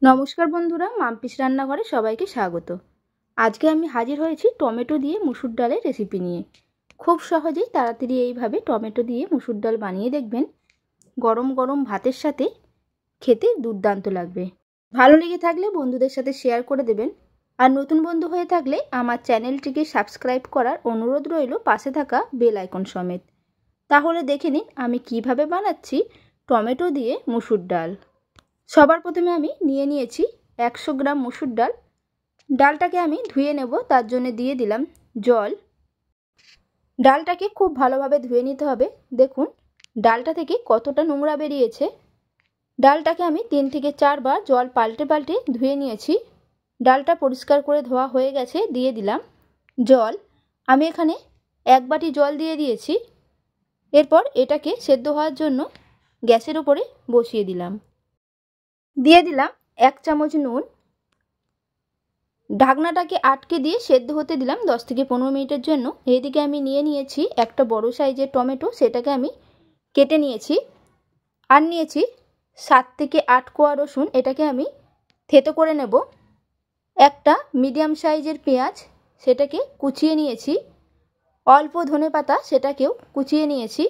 নমস্কার বন্ধুরা, মাম্পিস রান্নাঘরে সবাইকে স্বাগত। আজকে আমি হাজির হয়েছি টমেটো দিয়ে মুসুর ডালের রেসিপি নিয়ে। খুব সহজেই তাড়াতাড়ি এইভাবে টমেটো দিয়ে মুসুর ডাল বানিয়ে দেখবেন। গরম গরম ভাতের সাথে খেতে দুর্দান্ত লাগবে। ভালো লেগে থাকলে বন্ধুদের সাথে শেয়ার করে দেবেন। আর নতুন বন্ধু হয়ে থাকলে আমার চ্যানেলটিকে সাবস্ক্রাইব করার অনুরোধ রইল, পাশে থাকা বেল আইকন সমেত। তাহলে দেখে নিন আমি কিভাবে বানাচ্ছি টমেটো দিয়ে মুসুর ডাল। সবার প্রথমে আমি নিয়েছি 100 গ্রাম মুসুর ডাল। ডালটাকে আমি ধুয়ে নেব, তার জন্য দিয়ে দিলাম জল। ডালটাকে খুব ভালোভাবে ধুয়ে নিতে হবে। দেখুন ডালটা থেকে কতটা নোংরা বেরিয়েছে। ডালটাকে আমি 3 থেকে 4 বার জল পাল্টে পাল্টে ধুয়ে নিয়েছি। ডালটা পরিষ্কার করে ধোয়া হয়ে গেছে। দিয়ে দিলাম জল। আমি এখানে 1 বাটি জল দিয়ে দিয়েছি। এরপর এটাকে সেদ্ধ হওয়ার জন্য গ্যাসের উপরে বসিয়ে দিলাম। দিয়ে দিলাম 1 চামচ নুন। ঢাকনাটাকে আটকে দিয়ে সেদ্ধ হতে দিলাম 10 থেকে 15 মিনিটের জন্য। এদিকে আমি নিয়েছি একটা বড় সাইজের টমেটো, সেটাকে আমি কেটে নিয়েছি। আর নিয়েছি 7 থেকে 8 কোয়া রসুন, এটাকে আমি থেতো করে নেব। একটা মিডিয়াম সাইজের পেঁয়াজ, সেটাকে কুচিয়ে নিয়েছি। অল্প ধনেপাতা, সেটাকেও কুচিয়ে নিয়েছি।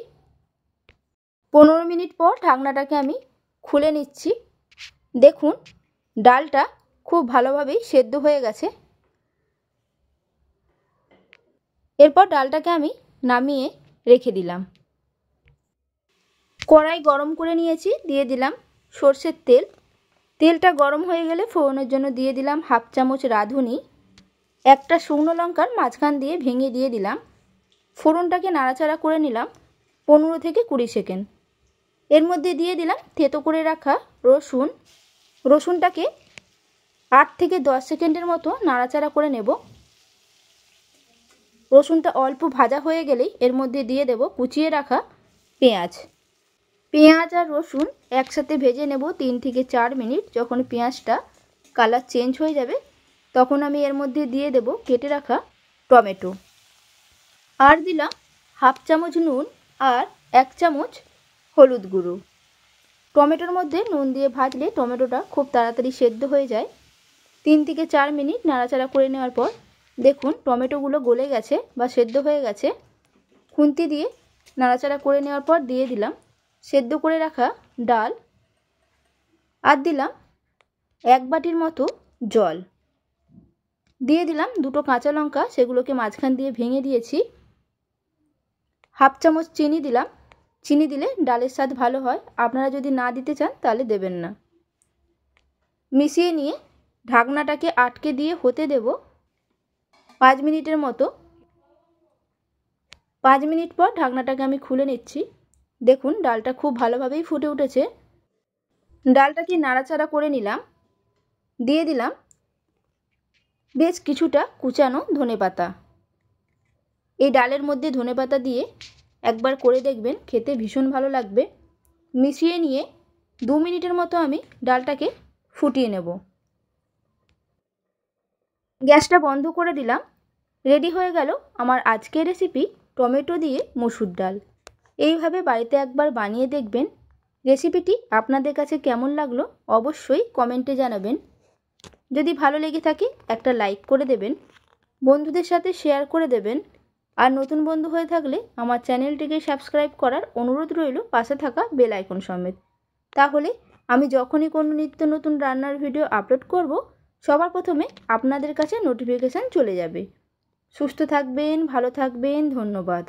15 মিনিট পর ঢাকনাটাকে আমি খুলে নিচ্ছি। দেখুন ডালটা খুব ভালোভাবেই সেদ্ধ হয়ে গেছে। এরপর ডালটাকে আমি নামিয়ে রেখে দিলাম। কড়াই গরম করে নিয়েছি, দিয়ে দিলাম সর্ষের তেল। তেলটা গরম হয়ে গেলে ফোড়নের জন্য দিয়ে দিলাম 1/2 চামচ রাঁধুনি। একটা শুকনো লঙ্কার মাঝখান দিয়ে ভেঙে দিয়ে দিলাম। ফোড়নটাকে নাড়াচাড়া করে নিলাম 15 থেকে 20 সেকেন্ড। এর মধ্যে দিয়ে দিলাম থেতো করে রাখা রসুন। রসুনটাকে 8 থেকে 10 সেকেন্ডের মতো নাড়াচাড়া করে নেব। রসুনটা অল্প ভাজা হয়ে গেলেই এর মধ্যে দিয়ে দেব কুচিয়ে রাখা পেঁয়াজ। পেঁয়াজ আর রসুন একসাথে ভেজে নেব 3 থেকে 4 মিনিট। যখন পেঁয়াজটা কালার চেঞ্জ হয়ে যাবে তখন আমি এর মধ্যে দিয়ে দেব কেটে রাখা টমেটো। আর দিলাম 1/2 চামচ নুন আর 1 চামচ হলুদ গুঁড়ো। টমেটোর মধ্যে নুন দিয়ে ভাজলে টমেটোটা খুব তাড়াতাড়ি সেদ্ধ হয়ে যায়। 3 থেকে 4 মিনিট নাড়াচাড়া করে নেওয়ার পর দেখুন টমেটোগুলো গলে গেছে বা সেদ্ধ হয়ে গেছে। খুন্তি দিয়ে নাড়াচাড়া করে নেওয়ার পর দিয়ে দিলাম সেদ্ধ করে রাখা ডাল। আর দিলাম 1 বাটির মতো জল। দিয়ে দিলাম 2টো কাঁচা লঙ্কা, সেগুলোকে মাঝখান দিয়ে ভেঙে দিয়েছি। 1/2 চামচ চিনি দিলাম। চিনি দিলে ডালের স্বাদ ভালো হয়, আপনারা যদি না দিতে চান তাহলে দেবেন না। মিশিয়ে নিয়ে ঢাকনাটাকে আটকে দিয়ে হতে দেব 5 মিনিটের মতো। 5 মিনিট পর ঢাকনাটাকে আমি খুলে নিচ্ছি। দেখুন ডালটা খুব ভালোভাবেই ফুটে উঠেছে। ডালটাকে নাড়াচাড়া করে নিলাম। দিয়ে দিলাম বেশ কিছুটা কুচানো ধনেপাতা। এই ডালের মধ্যে ধনেপাতা দিয়ে একবার করে দেখবেন, খেতে ভীষণ ভালো লাগবে। মিশিয়ে নিয়ে 2 মিনিটের মতো আমি ডালটাকে ফুটিয়ে নেব। গ্যাসটা বন্ধ করে দিলাম। রেডি হয়ে গেল আমার আজকের রেসিপি টমেটো দিয়ে মুসুর ডাল। এইভাবে বাড়িতে একবার বানিয়ে দেখবেন। রেসিপিটি আপনাদের কাছে কেমন লাগলো অবশ্যই কমেন্টে জানাবেন। যদি ভালো লেগে থাকে একটা লাইক করে দেবেন, বন্ধুদের সাথে শেয়ার করে দেবেন। আর নতুন বন্ধু হয়ে থাকলে আমার চ্যানেলটিকে সাবস্ক্রাইব করার অনুরোধ রইল, পাশে থাকা বেল আইকন সমেত। তাহলে আমি যখনই কোনো নিত্য নতুন রান্নার ভিডিও আপলোড করব সবার প্রথমে আপনাদের কাছে নোটিফিকেশান চলে যাবে। সুস্থ থাকবেন, ভালো থাকবেন, ধন্যবাদ।